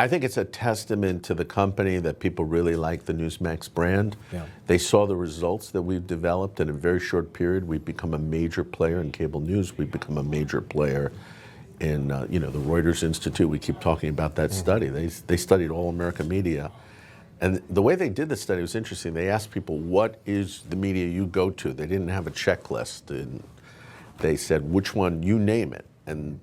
I think it's a testament to the company that people really like the NEWSMAX brand. Yeah. They saw the results that we've developed in a very short period. We've become a major player in cable news. We've become a major player in the Reuters Institute. We keep talking about that study. They studied all American media. And the way they did the study was interesting. They asked people, what is the media you go to? They didn't have a checklist. And they said, which one, you name it. And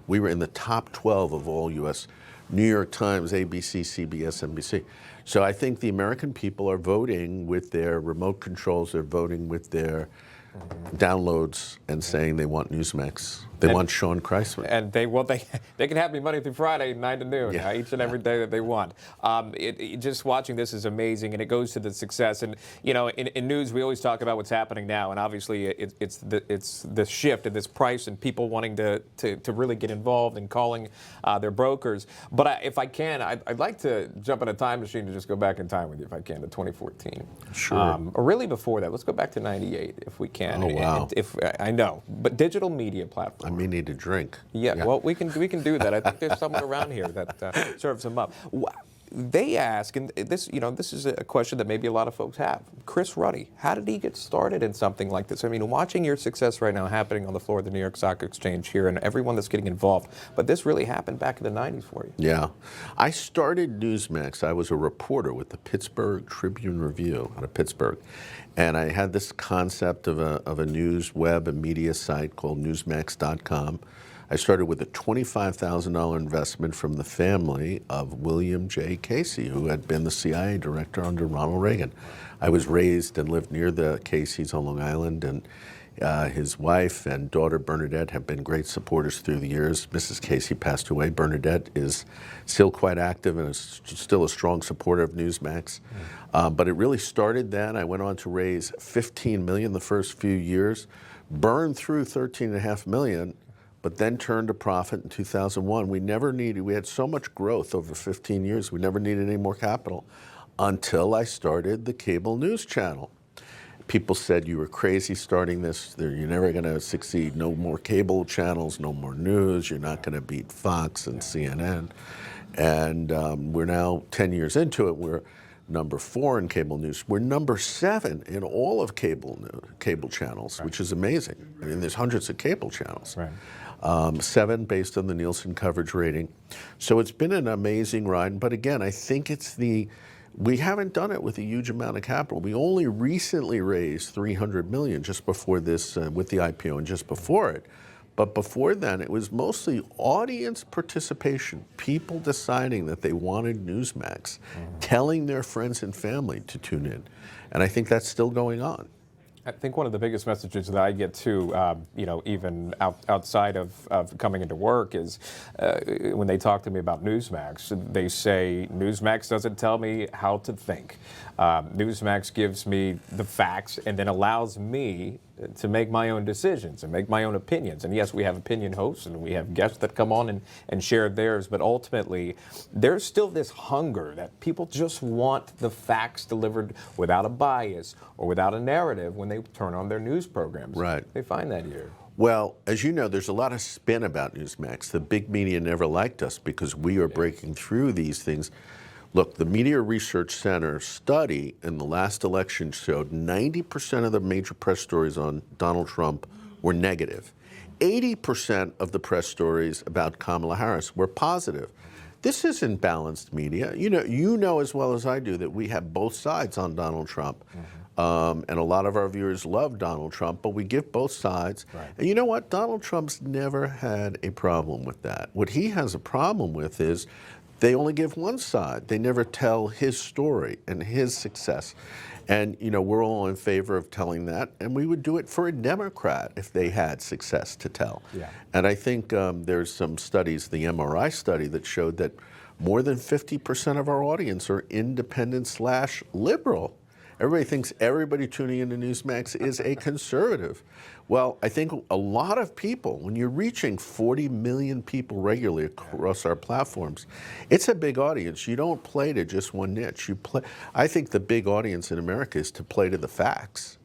we were in the top 12 of all U.S. New York Times, ABC, CBS, NBC. So I think the American people are voting with their remote controls. They're voting with their downloads and saying they want NEWSMAX. They want Sean Kreisman. And they can have me Monday through Friday, 9 to noon, each and every day that they want. Just watching this is amazing, and it goes to the success. And in news, we always talk about what's happening now, and obviously it's the shift in this price and people wanting to really get involved and calling their brokers. But if I can, I'd like to jump in a time machine to just go back in time with you, if I can, to 2014. Sure. Or really before that. Let's go back to '98, if we can. Oh, wow. If I know, but digital media platform. I may need a drink. Yeah, well, we can do that. I think there's someone around here that serves them up. They ask, and this is a question that maybe a lot of folks have. Chris Ruddy, how did he get started in something like this? I mean, watching your success right now happening on the floor of the New York Stock Exchange here, and everyone that's getting involved, but this really happened back in the '90s for you. Yeah, I started NEWSMAX. I was a reporter with the Pittsburgh Tribune Review out of Pittsburgh, and I had this concept of a news web and media site called NEWSMAX.com. I started with a $25,000 investment from the family of William J. Casey, who had been the CIA director under Ronald Reagan. I was raised and lived near the Caseys on Long Island, and his wife and daughter Bernadette have been great supporters through the years. Mrs. Casey passed away. Bernadette is still quite active and is still a strong supporter of NEWSMAX. But it really started then. I went on to raise $15 million the first few years, burned through $13.5 million, but then turned a profit in 2001. We had so much growth over 15 years, we never needed any more capital until I started the cable news channel. People said, you were crazy starting this, you're never gonna succeed, no more cable channels, no more news, you're not gonna beat Fox and CNN. And we're now 10 years into it, we're number 4 in cable news. We're number 7 in all of cable channels, which is amazing. I mean, there's hundreds of cable channels. Right. 7 based on the Nielsen coverage rating. So it's been an amazing ride. But again, I think we haven't done it with a huge amount of capital. We only recently raised $300 million just before this, with the IPO and just before it. But before then, it was mostly audience participation, people deciding that they wanted NEWSMAX, telling their friends and family to tune in. And I think that's still going on. I think one of the biggest messages that I get too, even outside of coming into work is when they talk to me about NEWSMAX, they say, NEWSMAX doesn't tell me how to think. NEWSMAX gives me the facts and then allows me to make my own decisions and make my own opinions. And yes, we have opinion hosts and we have guests that come on and share theirs, but ultimately there's still this hunger that people just want the facts delivered without a bias or without a narrative when they turn on their news programs. Right. They find that here. Well, as you know, there's a lot of spin about NEWSMAX. The big media never liked us because we are breaking through these things. Look, the Media Research Center study in the last election showed 90% of the major press stories on Donald Trump were negative. 80% of the press stories about Kamala Harris were positive. This isn't balanced media. You know as well as I do that we have both sides on Donald Trump. And a lot of our viewers love Donald Trump, but we give both sides. Right. And you know what? Donald Trump's never had a problem with that. What he has a problem with is they only give one side. They never tell his story and his success. And, we're all in favor of telling that, and we would do it for a Democrat if they had success to tell. Yeah. And I think there's some studies, the MRI study, that showed that more than 50% of our audience are independent/liberal. Everybody thinks everybody tuning into NEWSMAX is a conservative. Well, I think a lot of people, when you're reaching 40 million people regularly across our platforms, it's a big audience. You don't play to just one niche. I think the big audience in America is to play to the facts.